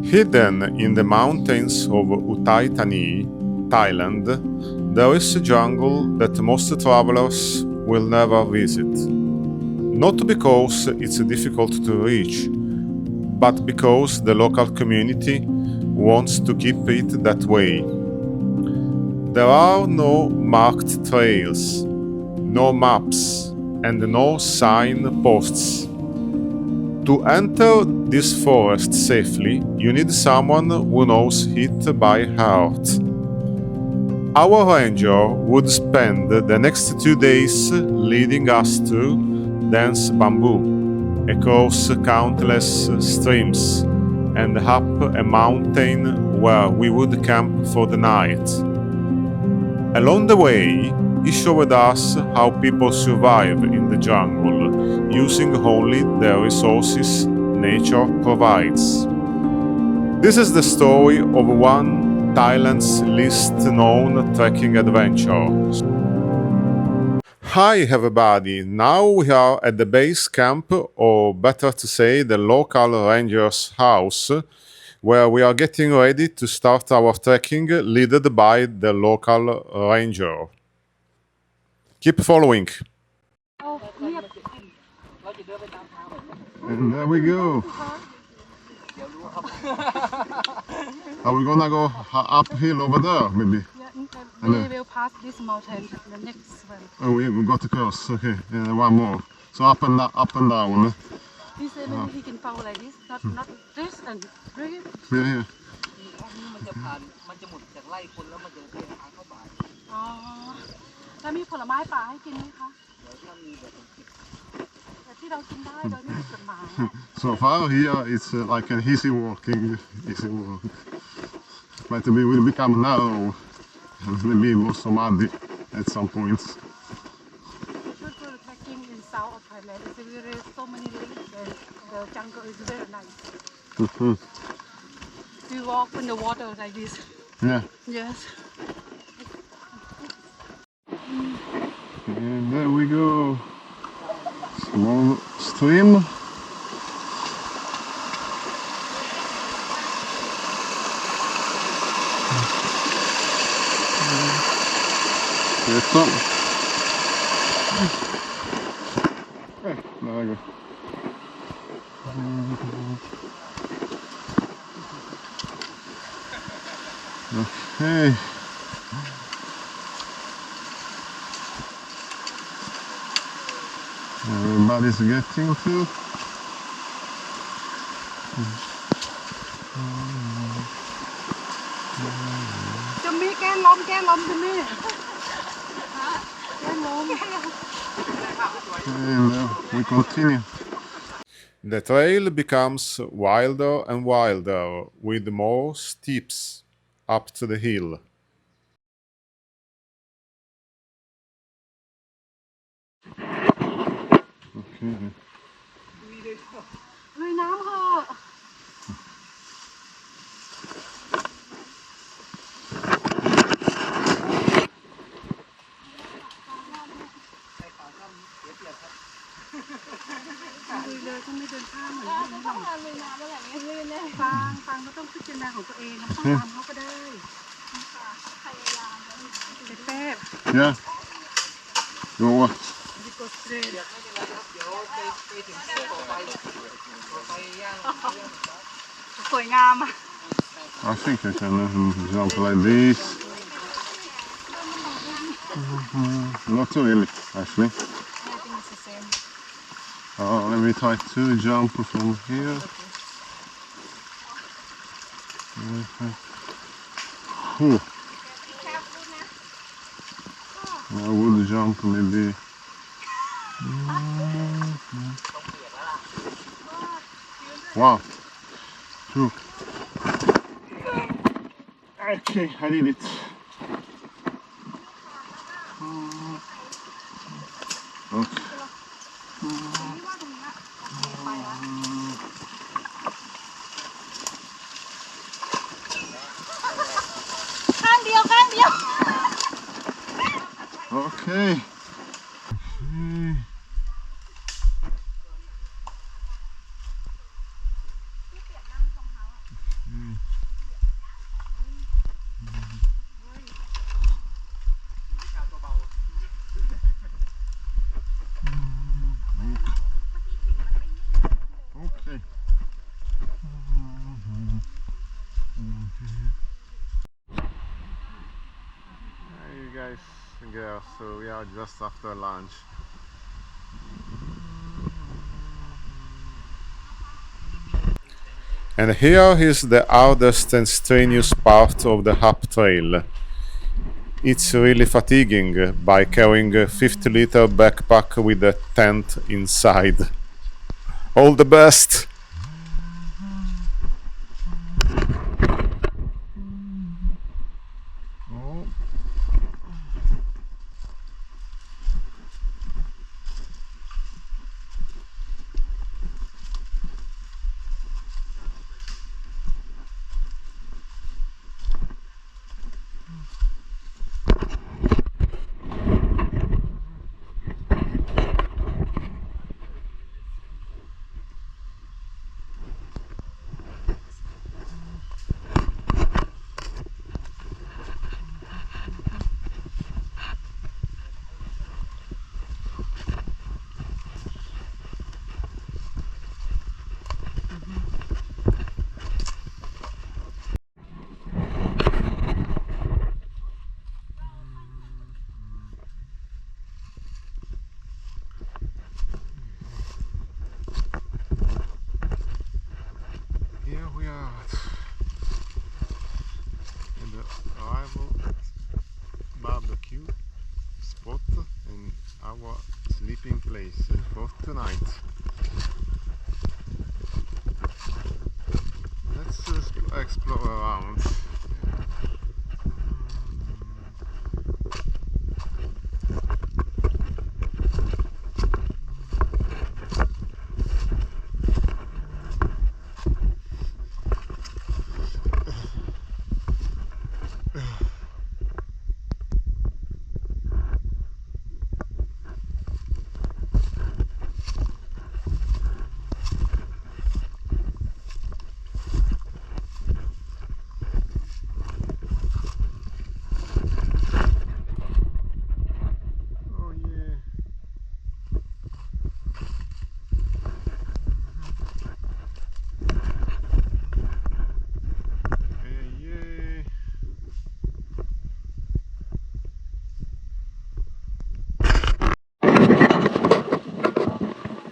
Hidden in the mountains of Uthai, Thailand, there is a jungle that most travelers will never visit. Not because it's difficult to reach, but because the local community wants to keep it that way. There are no marked trails, no maps, and no signposts. To enter this forest safely, you need someone who knows it by heart. Our ranger would spend the next 2 days leading us through dense bamboo, across countless streams, and up a mountain where we would camp for the night. Along the way, he showed us how people survive in the jungle, using only the resources nature provides. This is the story of one Thailand's least known trekking adventure. Hi everybody, now we are at the base camp, or better to say the local ranger's house, where we are getting ready to start our trekking, led by the local ranger. Keep following. And there we go. Are we gonna go uphill over there, maybe? Yeah, we will pass this mountain, the next one. Oh, we got to cross. Okay, one more. So up and down. He said maybe he can follow like this, not this and this. Yeah. มันจะหมุนจากไล่คนแล้วมันจะเป็นทางเข้าป่า อ๋อแล้วมีผลไม้ป่าให้กินไหมคะ เดี๋ยวถ้ามีแบบ แต่ที่เรากินได้โดยไม่ผิดกฎหมาย So far here it's like an easy walk. But we will become narrow and maybe also muddy at some points. Good for trekking in south of Thailand. There's so many lakes and the jungle is very nice. We walk in the water like this. Yeah. Yes. And there we go. Small stream. Ето. There we go. Okay. Everybody's getting to. จะมีแก้ล้มจะมีแก้ล้ม And we continue. The trail becomes wilder and wilder, with more steeps up to the hill. Okay. ลุยน้ำเหอะ ลุยเลยถ้าไม่เดินข้ามเหมือนที่นี่ต้องลุยน้ำอะไรไม่ลื่นเลยฟังก็ต้องพิจารณาของตัวเองนะต้องตามเขาก็ได้พยายามแป๊บ Yeah. Go what? ดิโกสเตร เดี๋ยวไม่เป็นไรครับเดี๋ยวไปถึงต่อไปย่าง สวยงามอ่ะ I think I can jump like this. Not really, actually. Let me try to jump from here. I would jump maybe. Wow. True. Okay, I did it. Okay. ข้างเดียว Okay. guys and girls, so we are just after lunch. And here is the hardest and strenuous part of the up trail. It's really fatiguing by carrying a 50-liter backpack with a tent inside. All the best! Oh. Here we are in the arrival barbecue spot and our sleeping place for tonight. Let's explore around.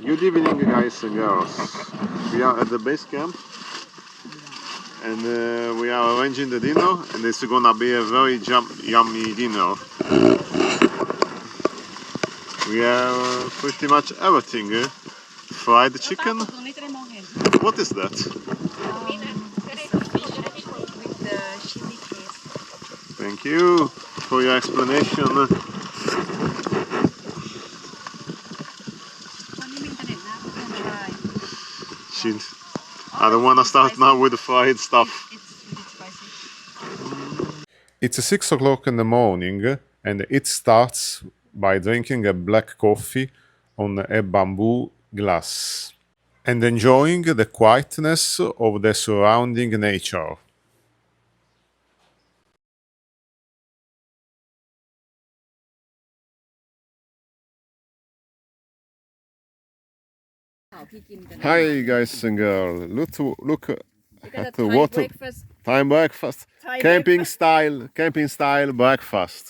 Good evening, guys and girls. We are at the base camp and we are arranging the dinner, and it's gonna be a very yummy dinner. We have pretty much everything. Fried chicken. What is that? with the chili paste. Thank you for your explanation. ตอนนี้มีอินเทอร์เน็ตนะคุณชาย Shit. I don't wanna start now with the fried stuff. It's spicy. It's 6 o'clock in the morning and it starts by drinking a black coffee on a bamboo glass and enjoying the quietness of the surrounding nature. Hi guys and girls. Look at the Thai water. breakfast. Thai breakfast. Thai Camping style breakfast.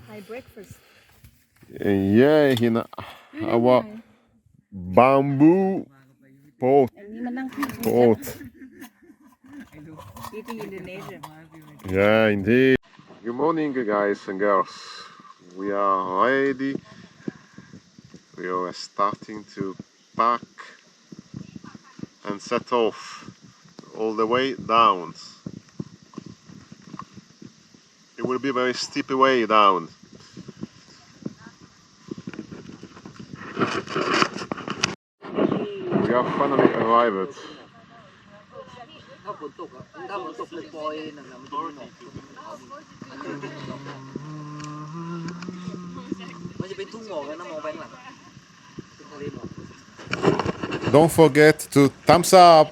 Thai breakfast. Yeah, in our bamboo pot. อันนี้มันนั่งที่ pot. eating Indonesia. Yeah, indeed. Good morning, guys and girls. We are ready. We are starting to pack and set off all the way down. It will be a very steep way down. We have finally arrived. ถ้าฝนตกอ่ะถ้าฝนตกปล่อยๆนั่นน่ะมันจะไม่หนอกมันจะเป็นทุ่งหมอกแล้วนะมองไปข้างหลังเป็นทะเลหมอก Don't forget to thumbs up!